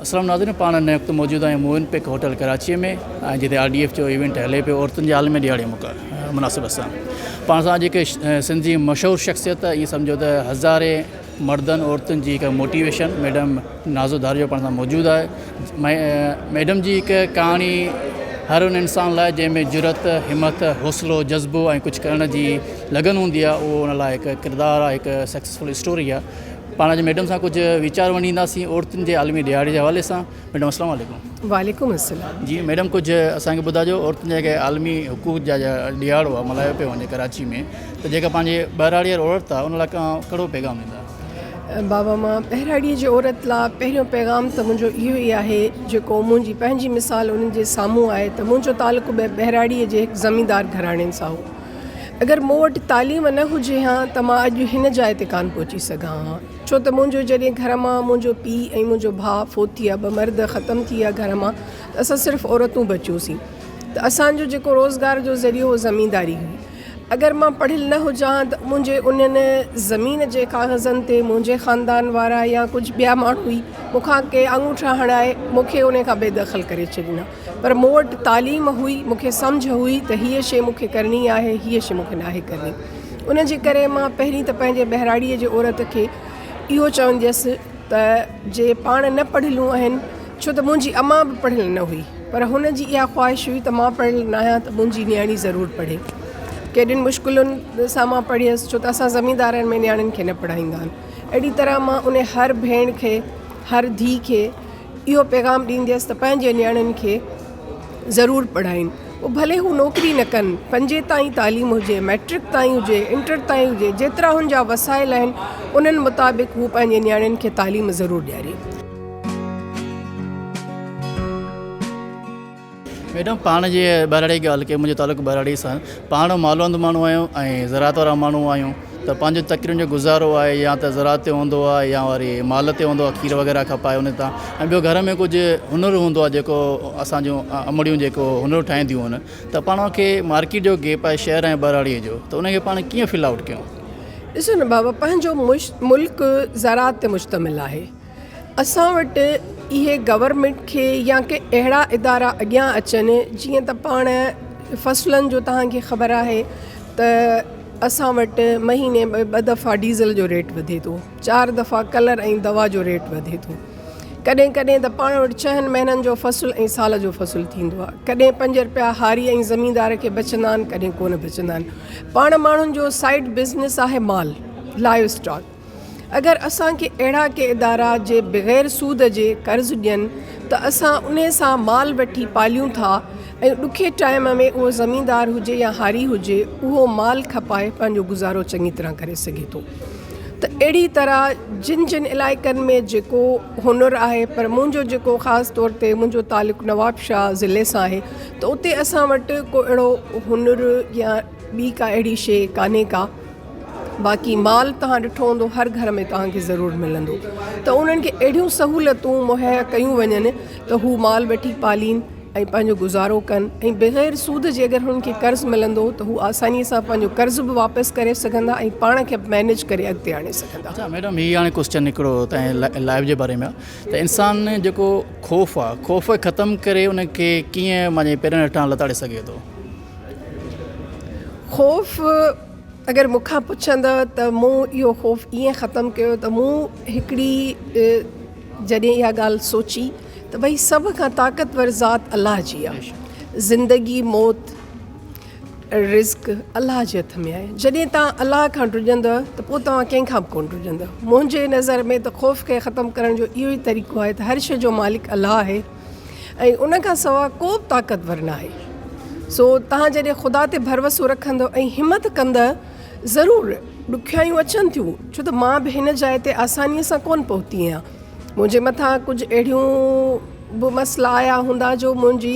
अस्सलाम नाज़रीन, पाण हिन वक़्तु मौजूदु आहियूं मोइन पिक होटल कराची में, जिते RDF जो इवेंट हले पियो औरतुनि जे आलमी ॾियारे मुनासिबत सां। पाण सां जेके सिंधी मशहूरु शख़्सियत, इहे सम्झो त हज़ारे मर्दनि औरतुनि जी हिकु मोटिवेशन मैडम नाज़ो दारियो पाण सां मौजूदु आहे। मैडम जी हिकु कहाणी हर उन इंसान लाइ जंहिंमें जुरत, हिमत, हौसलो, जज़्बो ऐं कुझु करण जी लगन हूंदी आहे, उहो उन लाइ हिकु किरदारु आहे, हिकु सक्सेसफुल स्टोरी आहे। पाण जे मैडम सां कुझु वीचार वंडींदासीं औरतुनि जे आलमी ॾियारे जे हवाले सां। मैडम अस्सलाम वालेकुम। वालेकुम अस्सलाम। जी मैडम, कुझु असांखे ॿुधाइजो औरतुनि जा जेके आलमी हुकूक जा ॾियारो आहे मल्हायो पियो वञे कराची में, त जेका पंहिंजे ॿहिराड़ीअ औरत आहे उन लाइ कहिड़ो पैगाम ॾींदा? बाबा, मां ॿहिराड़ीअ जी औरत लाइ पहिरियों पैगाम त मुंहिंजो इहो ई आहे, जेको मुंहिंजी पंहिंजी मिसाल उन्हनि जे साम्हूं आहे, त मुंहिंजो तालुक़ु ॿहिराड़ीअ जे हिकु ज़मींदार घराणनि सां हो। अगरि मूं वटि तालीम न हुजे हा त मां अॼु हिन जाइ ते कान पहुची सघां हा, छो त मुंहिंजो जॾहिं घर मां मुंहिंजो पीउ ऐं मुंहिंजो भाउ फोत थी विया, 2 मर्द ख़तमु थी विया घर मां, त असां सिर्फ़ु औरतूं बचियूंसीं। त असांजो जेको रोज़गार जो ज़रियो हो ज़मींदारी हुई। अगरि मां पढ़ियलु न हुजां त मुंहिंजे उन्हनि ज़मीन जे कागज़नि ते मुंहिंजे ख़ानदान वारा या कुझु ॿिया माण्हू हुई मूंखां के अंगूठा हणाए मूंखे उन खां बेदख़ल करे छॾींदा। पर मूं वटि तालीम हुई, मूंखे सम्झ हुई त हीअ शइ मूंखे करणी आहे, हीअ शइ मूंखे नाहे करणी। उन जे करे मां पहिरीं त पंहिंजे ॿहिराड़ीअ जे औरत खे इहो चवंदी हुअसि त जे पाण न पढ़ियलूं आहिनि, छो त मुंहिंजी अम्मा बि पढ़ियलु न हुई, पर हुन जी इहा ख़्वाहिश हुई त मां पढ़ियलु न आहियां त मुंहिंजी नियाणी ज़रूरु पढ़े। केॾिनि मुश्किलुनि सां मां पढ़ी हुअसि, छो त असां ज़मींदारनि में नियाणियुनि खे न पढ़ाईंदा आहिनि। अहिड़ी तरह मां उन हर भेण खे, हर धीउ खे इहो पैगाम ॾींदी हुअसि त पंहिंजे नियाणियुनि खे ज़रूरु पढ़ाइनि। पोइ भले हू नौकिरी न कनि, 5 ताईं तालीम हुजे, मैट्रिक ताईं हुजे, इंटर ताईं हुजे, जेतिरा हुनजा वसाइल आहिनि उन्हनि मुताबिक़ हू पंहिंजे नियाणियुनि खे तालीम ज़रूरु ॾियारे। मैडम, पाण जे ॿहिराड़ी ॻाल्हि कई, मुंहिंजो तालुक़ु ॿहिराड़ी सां। पाण मालवंद माण्हू आहियूं ऐं ज़रात वारा माण्हू आहियूं, त पंहिंजो तकरीयुनि जो गुज़ारो आहे या त ज़रात ते हूंदो आहे या वरी माल ते हूंदो आहे, खीर वग़ैरह खपाए उन तां। ऐं ॿियो घर में कुझु हुनुरु हूंदो आहे जेको असांजूं अमड़ियूं जेको हुनुरु ठाहींदियूं आहिनि, त पाण खे मार्केट जो गैप आहे शहर ऐं ॿहिराड़ीअ जो, त उनखे पाण कीअं फिल आउट कयूं? ॾिसो न बाबा, पंहिंजो मुल्क ज़रात ते मुश्तमिल आहे। असां वटि इहे गवर्नमेंट खे या के अहिड़ा इदारा अॻियां अचनि, जीअं त पाण फ़सुलनि जो तव्हांखे ख़बर आहे त असां वटि महीने में 2 दफ़ा डीज़ल जो रेट वधे थो, 4 दफ़ा कलर ऐं दवा जो रेट वधे थो। कॾहिं कॾहिं त पाण वटि 6 महीननि जो फ़सुलु ऐं साल जो फ़सुलु थींदो आहे। कॾहिं 5 रुपया हारी ऐं ज़मींदार खे बचंदा आहिनि, कॾहिं कोन बचंदा आहिनि। पाण माण्हुनि जो साइड बिज़नेस आहे माल, लाइव स्टॉक। अगरि असांखे अहिड़ा के इदारा जे बग़ैर सूद जे कर्ज़ ॾियनि त असां उन सां माल वठी पालियूं था, ऐं ॾुखे टाइम में उहो ज़मींदार हुजे या हारी हुजे, उहो माल खपाए पंहिंजो गुज़ारो चङी तरह करे सघे थो। त अहिड़ी तरह जिन इलाइक़नि में जेको हुनुरु आहे, पर मुंहिंजो जेको ख़ासि तौर ते मुंहिंजो तालुक़ु नवाबशाह ज़िले सां आहे, त उते असां वटि को अहिड़ो हुनुरु या ॿी का अहिड़ी शइ कान्हे का। बाक़ी माल तव्हां ॾिठो हूंदो हर घर में तव्हांखे ज़रूरु मिलंदो, त उन्हनि खे अहिड़ियूं सहूलियतूं मुहैया कयूं वञनि त हू माल वठी पालीनि ऐं पंहिंजो गुज़ारो कनि, ऐं बग़ैर सूद जे अगरि हुननि खे कर्ज़ु मिलंदो त हू आसानीअ सां पंहिंजो कर्ज़ु बि वापसि करे सघंदा ऐं पाण खे मैनेज करे अॻिते आणे सघंदा। अच्छा मैडम, हीअ हाणे क्वेश्चन निकिरो तव्हांजे लाइफ जे बारे में आहे, त इंसान जेको ख़ौफ़ आहे, ख़ौफ़ ख़तमु करे उनखे कीअं पंहिंजे पेरनि हेठां लताड़े सघे थो? ख़ौफ़ अगरि मूंखां पुछंदा त मूं इहो ख़ौफ़ ईअं ख़तमु कयो, त मूं हिकिड़ी जॾहिं इहा ॻाल्हि सोची त भई सभ खां ताक़तवर ज़ात अलाह जी आहे। ज़िंदगी, मौत, रिज़्क़ अलाह जे हथ में आहे। जॾहिं तव्हां अलाह खां ॾुजंदव त पोइ तव्हां कंहिंखां बि कोन ॾुजंदव। मुंहिंजे नज़र में त ख़ौफ़ खे ख़तमु करण जो इहो ई तरीक़ो आहे त हर शइ जो मालिक अलाह आहे ऐं उन खां सवाइ को बि ताक़तवर न आहे। सो तव्हां जॾहिं ख़ुदा ते भरवसो रखंदव ऐं हिमत कंदव, ज़रूरु ॾुखियायूं अचनि थियूं, छो त मां बि हिन जाइ ते आसानीअ सां कोन पहुती आहियां। मुंहिंजे मथां कुझु अहिड़ियूं बि मसइला आया हूंदा जो मुंहिंजी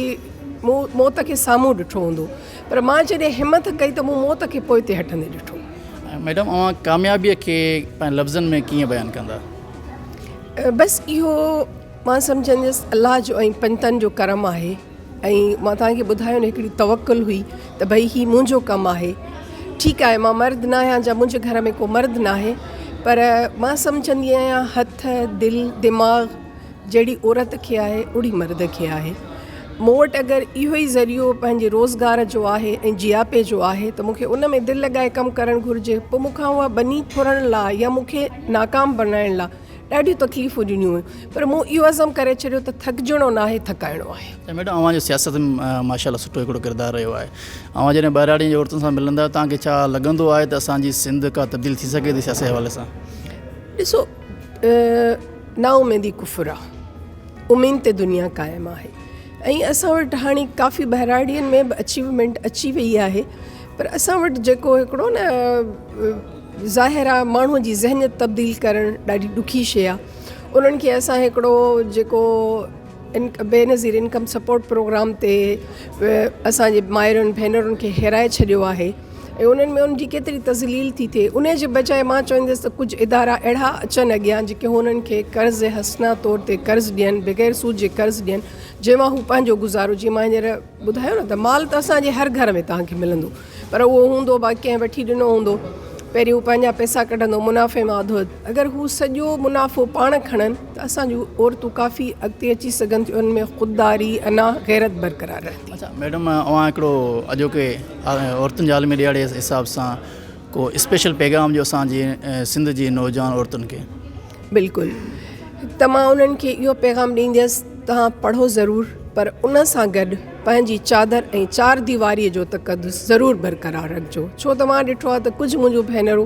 मौत खे साम्हूं ॾिठो हूंदो, पर मां जॾहिं हिमत कई त मूं मौत खे पोइ ते हटंदे ॾिठो। मैडम, अवां कामयाबीअ खे पंहिंजे लफ़्ज़नि में कीअं बयानु कंदा? बसि इहो मां सम्झंदसि अलाह जो ऐं पंतनि जो करम आहे। ऐं मां तव्हांखे ॿुधायो न, हिकिड़ी तवक्कुल हुई त भई हीउ मुंहिंजो कमु आहे। ठीकु आहे, मां मर्द न आहियां, जा मुंहिंजे घर में को मर्द न आहे, पर मां सम्झंदी आहियां हथ, दिलि, दिमाग़ जहिड़ी औरत खे आहे ओड़ी मर्द खे आहे। मूं वटि अगरि इहो ई ज़रियो पंहिंजे रोज़गार जो आहे ऐं जियापे जो आहे त मूंखे उन में दिलि लॻाए कमु करणु घुरिजे। पोइ मूंखां उहा बनी थोरण लाइ या मूंखे नाकाम बणाइण लाइ ॾाढियूं तकलीफ़ूं ॾिनियूं हुयूं, पर मूं इहो अज़म करे छॾियो त थकिजणो न आहे, थकाइणो आहे। त मैडम अव्हांजो सियासत में माशाल्लाह सुठो हिकिड़ो किरदारु रहियो आहे। अव्हां जॾहिं ॿाहिराड़ीअ जी औरतुनि सां मिलंदा तव्हांखे छा लॻंदो आहे त असांजी सिंध का तब्दील थी सघे थी सियासत हवाले सां? ॾिसो, नाउमीदी कुफ़ुर आहे, उमीद ते दुनिया क़ाइमु आहे। ऐं असां वटि हाणे काफ़ी बहिराड़ियुनि में बि अचीवमेंट अची वई आहे, पर असां वटि जेको हिकिड़ो न ज़ाहिर आहे माण्हूअ जी ज़हनियत तब्दील करणु ॾाढी ॾुखी शइ आहे। उन्हनि खे असां हिकिड़ो जेको बेनज़ीर इनकम सपोर्ट प्रोग्राम ते असांजे माइरुनि भेनरुनि खे हिराए छॾियो आहे ऐं उन्हनि में उनजी केतिरी तज़लील थी थिए। उन जे बजाए मां चवंदसि त कुझु इदारा अहिड़ा अचनि अॻियां जेके हुननि खे कर्ज़ हसना तौर ते कर्ज़ ॾियनि, बग़ैर सूद जे कर्ज़ ॾियनि, जंहिंमां हू पंहिंजो गुज़ारो, जीअं मां हींअर ॿुधायो न त माल त असांजे हर घर में तव्हांखे मिलंदो, पर उहो हूंदो बाक़ी कंहिं वठी ॾिनो हूंदो। पहिरीं हू पंहिंजा पैसा कढंदो मुनाफ़े मां अधु अधु। अगरि हू सॼो मुनाफ़ो पाण खणनि त असांजूं औरतूं काफ़ी अॻिते अची सघनि थियूं, उन में ख़ुददारी अञा गैरत बरक़रार रहंदी। अच्छा मैडम, अव्हां हिकिड़ो अॼोके औरतुनि जे आलमी ॾियारे जे हिसाब सां को स्पेशल पैगाम जो असांजी सिंध जी नौजवान औरतुनि खे? बिल्कुलु, त मां उन्हनि खे इहो पैगाम ॾींदसि, तव्हां पढ़ो ज़रूरु, पर उन सां गॾु पंहिंजी चादर ऐं चार दीवारीअ जो तक़दुस ज़रूरु बरक़रार रखिजो। छो त मां ॾिठो आहे त कुझु मुंहिंजूं भेनरूं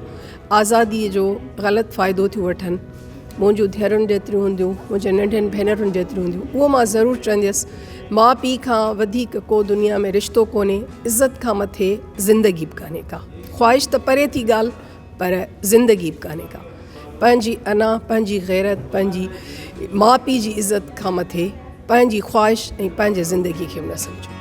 आज़ादीअ जो ग़लति फ़ाइदो थियूं वठनि। मुंहिंजूं धीअरुनि जेतिरियूं हूंदियूं, मुंहिंजे नंढनि भेनरुनि जेतिरियूं हूंदियूं, उहो मां ज़रूरु चवंदसि, माउ पीउ खां वधीक को दुनिया में रिश्तो कोन्हे, इज़त खां मथे ज़िंदगी बि कान्हे का। ख़्वाहिश त परे थी ॻाल्हि, पर ज़िंदगी बि कान्हे का। पंहिंजी अना, पंहिंजी गैरत, पंहिंजी माउ पीउ जी इज़त खां मथे पंहिंजी ख़्वाहिश ऐं पंहिंजे ज़िंदगी खे न सम्झो।